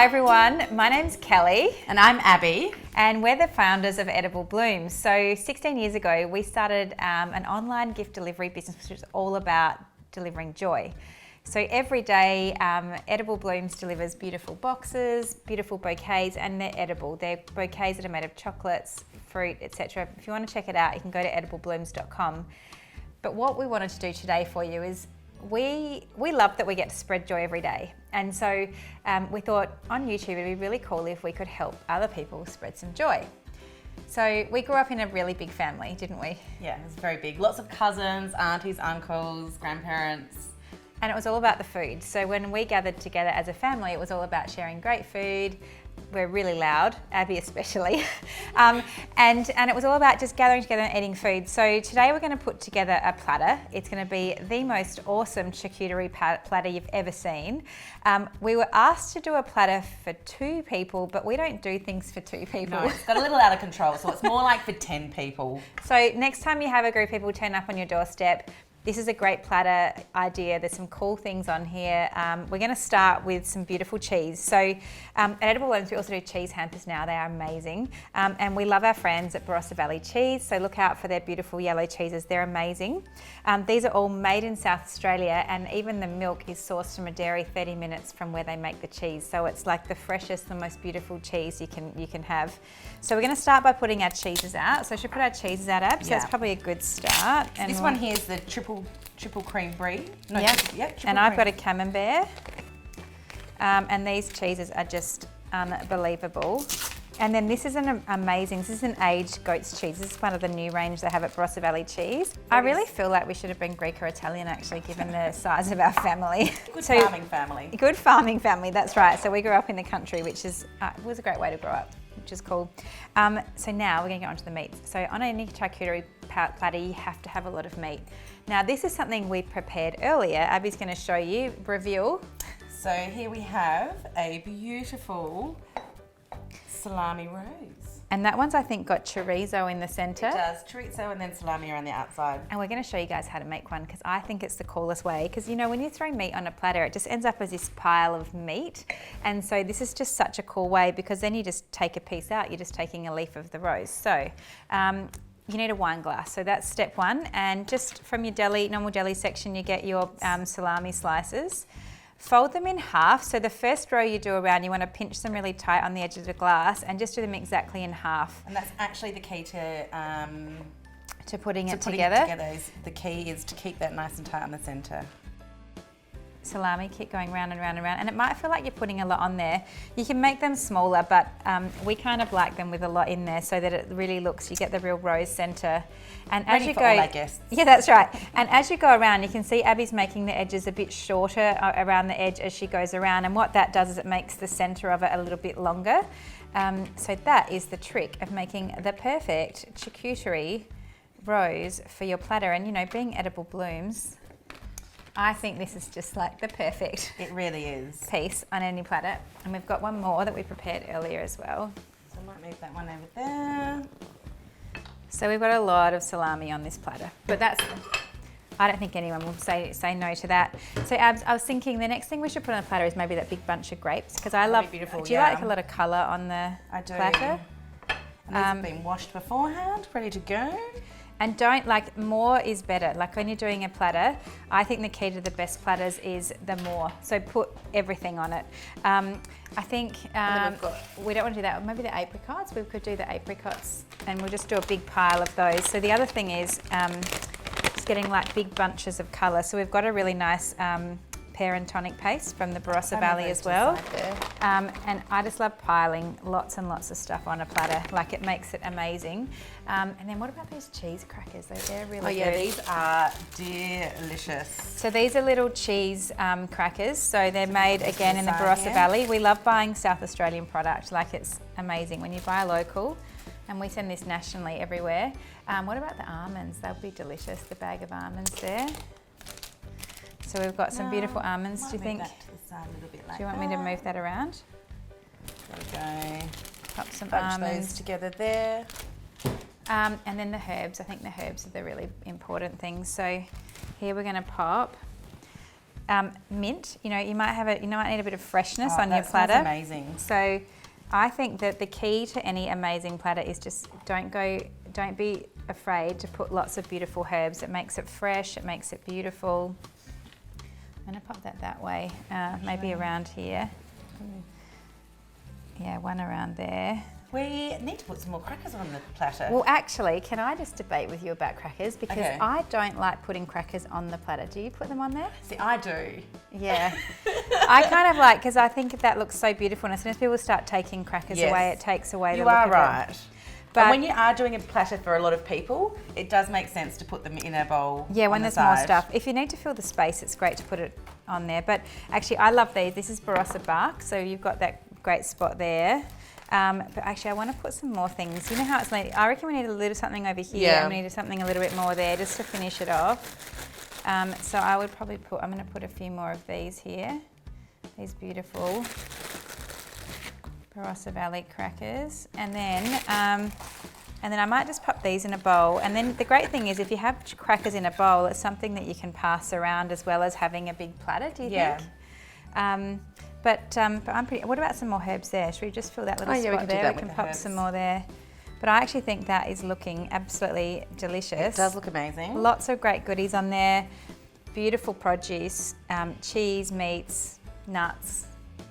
Hi everyone, my name's Kelly. And I'm Abbey. And we're the founders of Edible Blooms. So 16 years ago, we started an online gift delivery business which was all about delivering joy. So every day, Edible Blooms delivers beautiful boxes, beautiful bouquets, and they're edible. They're bouquets that are made of chocolates, fruit, etc. If you want to check it out, you can go to edibleblooms.com. But what we wanted to do today for you is we love that we get to spread joy every day. And so we thought on YouTube it'd be really cool if we could help other people spread some joy. So we grew up in a really big family, didn't we? Yeah, it was very big. Lots of cousins, aunties, uncles, grandparents. And it was all about the food. So when we gathered together as a family, it was all about sharing great food. We're really loud, Abbey especially. And it was all about just gathering together and eating food. So today we're going to put together a platter. It's going to be the most awesome charcuterie platter you've ever seen. We were asked to do a platter for 2 people, but we don't do things for 2 people. No, it's got a little out of control, so it's more like for 10 people. So next time you have a group of people turn up on your doorstep, this is a great platter idea. There's some cool things on here. We're going to start with some beautiful cheese. So at Edible Blooms, we also do cheese hampers now. They are amazing. And we love our friends at Barossa Valley Cheese. So look out for their beautiful yellow cheeses. They're amazing. These are all made in South Australia, and even the milk is sourced from a dairy 30 minutes from where they make the cheese. So it's like the freshest, the most beautiful cheese you can have. So we're going to start by putting our cheeses out. So should we put our cheeses out, Ab? So that's probably a good start. And this one here is the triple cream brie. No, and I've got a camembert. And these cheeses are just unbelievable. And then this is this is an aged goat's cheese. This is one of the new range they have at Barossa Valley Cheese. I really feel like we should have been Greek or Italian actually, given the size of our family. Good farming family. Good farming family, that's right. So we grew up in the country, which is was a great way to grow up, which is cool. So now we're going to get onto the meats. So on any charcuterie platter, you have to have a lot of meat. Now this is something we prepared earlier. Abby's going to show you. Reveal. So here we have a beautiful salami rose. And that one's, I think, got chorizo in the centre. It does, chorizo and then salami around the outside. And we're going to show you guys how to make one because I think it's the coolest way. Because you know, when you throw meat on a platter, it just ends up as this pile of meat. And so this is just such a cool way because then you just take a piece out. You're just taking a leaf of the rose. So you need a wine glass. So that's step 1. And just from your normal deli section, you get your salami slices. Fold them in half. So the first row you do around, you want to pinch them really tight on the edge of the glass and just do them exactly in half. And that's actually the key to putting it together. The key is to keep that nice and tight on the centre. Salami, keep going round and round and round, and it might feel like you're putting a lot on there. You can make them smaller, but we kind of like them with a lot in there so that it really looks, you get the real rose centre. And ready as you for go, all our guests. Yeah, that's right. And as you go around, you can see Abby's making the edges a bit shorter around the edge as she goes around, and what that does is it makes the centre of it a little bit longer. So that is the trick of making the perfect charcuterie rose for your platter. And you know, being Edible Blooms, I think this is just like the perfect It really is. piece on any platter. And we've got one more that we prepared earlier as well. So I might move that one over there. So we've got a lot of salami on this platter, but I don't think anyone will say no to that. So Abs, I was thinking the next thing we should put on the platter is maybe that big bunch of grapes because I love. Beautiful, do you like a lot of colour on the platter? And these have been washed beforehand, ready to go. And more is better. Like when you're doing a platter, I think the key to the best platters is the more. So put everything on it. I think we don't want to do that. Maybe the apricots, we could do the apricots and we'll just do a big pile of those. So the other thing is just getting like big bunches of colour. So we've got a really nice pear and tonic paste from the Barossa Valley as well. And I just love piling lots and lots of stuff on a platter. Like it makes it amazing. And then what about those cheese crackers? They're really good. Oh yeah, these are delicious. So these are little cheese crackers. So they're made again in the Barossa Valley. We love buying South Australian product. Like it's amazing when you buy local. And we send this nationally everywhere. What about the almonds? They'll be delicious, the bag of almonds there. So we've got some beautiful almonds. Do you think? Do you want me to move that around? There we go. Pop some Bunch almonds those together there. And then the herbs. I think the herbs are the really important things. So here we're going to pop mint. You know, you might need a bit of freshness on your that platter. smells amazing. So I think that the key to any amazing platter is just don't be afraid to put lots of beautiful herbs. It makes it fresh, it makes it beautiful. I'm gonna pop that way, maybe around here. Yeah, one around there. We need to put some more crackers on the platter. Well, actually, can I just debate with you about crackers? Because Okay. I don't like putting crackers on the platter. Do you put them on there? See, I do. Yeah. I kind of like, because I think that looks so beautiful, and as soon as people start taking crackers Yes. away, it takes away the You look are of right. it. But But when you are doing a platter for a lot of people, it does make sense to put them in a bowl. yeah, when on the there's more side. stuff. If you need to fill the space, it's great to put it on there. But actually, I love these. This is Barossa bark, so you've got that great spot there. But actually, I want to put some more things. You know how it's like, I reckon we need a little something over here. Yeah. And we need something a little bit more there just to finish it off. So I would probably I'm going to put a few more of these here. These beautiful Barossa Valley crackers. And then I might just pop these in a bowl. And then the great thing is if you have crackers in a bowl, it's something that you can pass around as well as having a big platter, do you think? But I'm pretty. What about some more herbs there? Should we just fill that little we spot can do there? that We with can the pop some herbs. more there. But I actually think that is looking absolutely delicious. It does look amazing. Lots of great goodies on there. Beautiful produce, cheese, meats, nuts.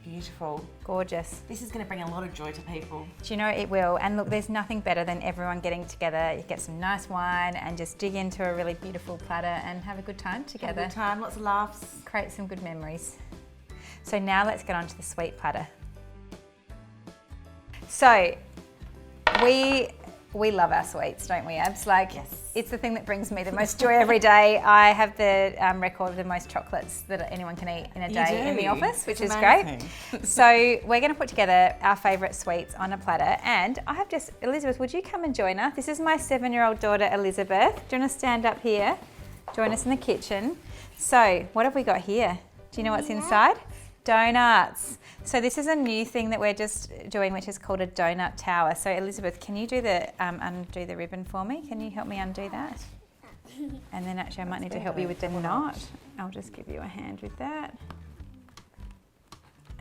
Beautiful. Gorgeous. This is going to bring a lot of joy to people. Do you know it will? And look, there's nothing better than everyone getting together. You get some nice wine and just dig into a really beautiful platter and have a good time together. Have a good time, lots of laughs. Create some good memories. So now let's get on to the sweet platter. So we love our sweets, don't we, Abs? Like, Yes. It's the thing that brings me the most joy every day. I have the record of the most chocolates that anyone can eat in a day in the office, which is great. So we're going to put together our favourite sweets on a platter. And I have just, Elizabeth, would you come and join us? This is my 7-year-old daughter, Elizabeth. Do you want to stand up here? Join us in the kitchen. So what have we got here? Do you know what's inside? Donuts. So this is a new thing that we're just doing, which is called a donut tower. So Elizabeth, can you do the undo the ribbon for me? Can you help me undo that? And then actually I might need to help you with the knot. I'll just give you a hand with that.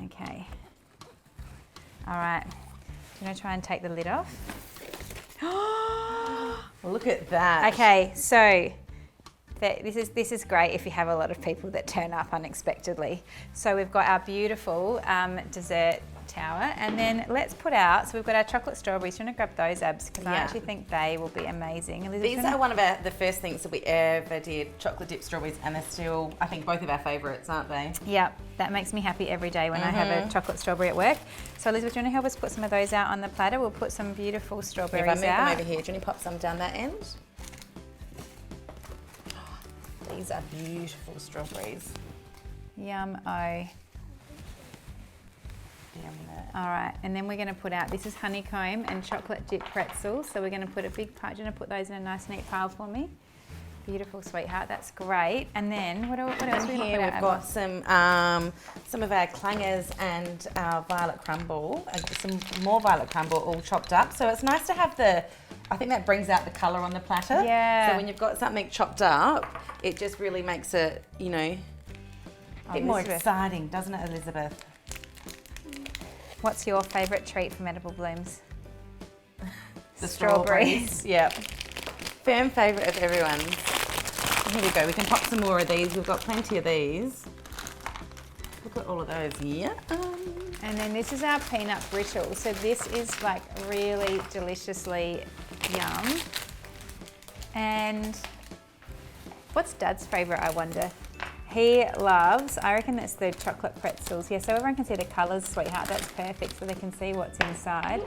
Okay. All right. Do you want to try and take the lid off? Look at that. Okay, so this is great if you have a lot of people that turn up unexpectedly. So we've got our beautiful dessert tower, and then let's put out, so we've got our chocolate strawberries. Do you want to grab those, Abs? Because I actually think they will be amazing. Elizabeth, These are one of the first things that we ever did, chocolate dipped strawberries, and they're still, I think, both of our favourites, aren't they? Yeah, that makes me happy every day when I have a chocolate strawberry at work. So Elizabeth, do you want to help us put some of those out on the platter? We'll put some beautiful strawberries If I move out. them over here, do you want to pop some down that end? These are beautiful strawberries. Yum-o. All right, and then we're going to put out, this is honeycomb and chocolate dip pretzels. So we're going to put a big pile. Do you want to put those in a nice neat pile for me? Beautiful, sweetheart. That's great. And then what else are we going to put Here out? we've got some of our clangers and our violet crumble, some more violet crumble all chopped up. So it's nice to have I think that brings out the colour on the platter. Yeah. So when you've got something chopped up, it just really makes it, a bit more exciting, doesn't it, Elizabeth? What's your favourite treat from Edible Blooms? The strawberries. Yep. Firm favourite of everyone's. Here we go. We can pop some more of these. We've got plenty of these. Look at all of those. Yeah. And then this is our peanut brittle. So this is like really deliciously yum. And what's Dad's favourite, I wonder? He loves, I reckon that's the chocolate pretzels. Yeah, so everyone can see the colours, sweetheart. That's perfect, so they can see what's inside.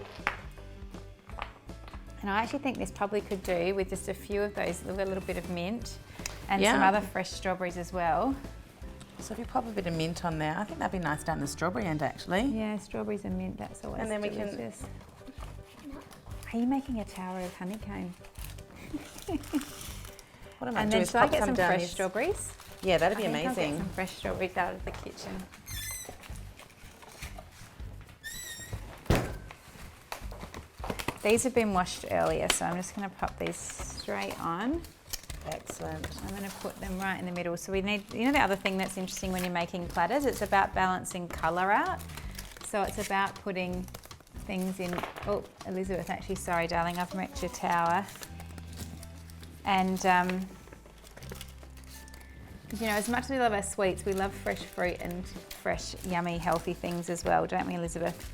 And I actually think this probably could do with just a few of those, with a little bit of mint and some other fresh strawberries as well. So if you pop a bit of mint on there, I think that'd be nice down the strawberry end, actually. Yeah, strawberries and mint, that's always And then we delicious. Are you making a tower of honeycomb? What I might And do then is shall I pop get some some down fresh this- strawberries? Yeah, that'd be I think I'll get amazing. some fresh strawberries out of the kitchen. These have been washed earlier, so I'm just going to pop these straight on. Excellent. I'm going to put them right in the middle. So we need, you know, the other thing that's interesting when you're making platters, it's about balancing colour out. So it's about putting things in. Oh, Elizabeth, actually, sorry, darling, I've wrecked your tower. And you know, as much as we love our sweets, we love fresh fruit and fresh, yummy, healthy things as well, don't we, Elizabeth?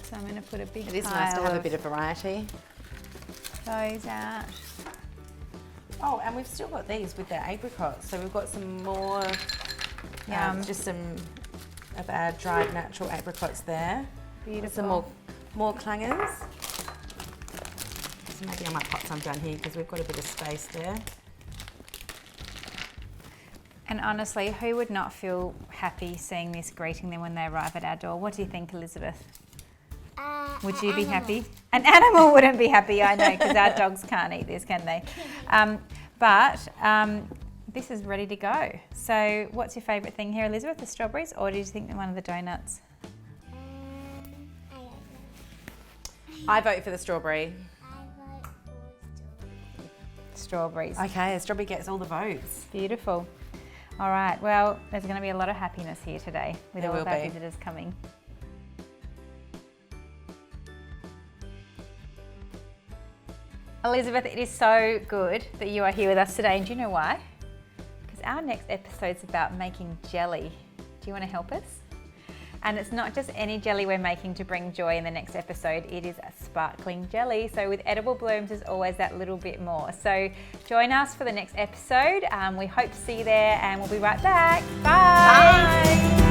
So I'm going to put a big pile. It is nice to have a bit of variety. Those out. Oh, and we've still got these with their apricots. So we've got some more, just some of our dried natural apricots there. Beautiful. Some more clangers. So maybe I might pop some down here because we've got a bit of space there. And honestly, who would not feel happy seeing this greeting them when they arrive at our door? What do you think, Elizabeth? Would you be happy? An animal wouldn't be happy, I know, because our dogs can't eat this, can they? But this is ready to go. So what's your favourite thing here, Elizabeth? The strawberries, or did you think one of the donuts? I vote for the strawberry. Strawberries. Okay, the strawberry gets all the votes. Beautiful. All right, well, there's going to be a lot of happiness here today with There all of our will be. visitors coming. Elizabeth, it is so good that you are here with us today, and do you know why? Because our next episode's about making jelly. Do you want to help us? And it's not just any jelly we're making to bring joy in the next episode, it is a sparkling jelly. So with edible blooms, there's always that little bit more. So join us for the next episode. We hope to see you there, and we'll be right back. Bye. Bye.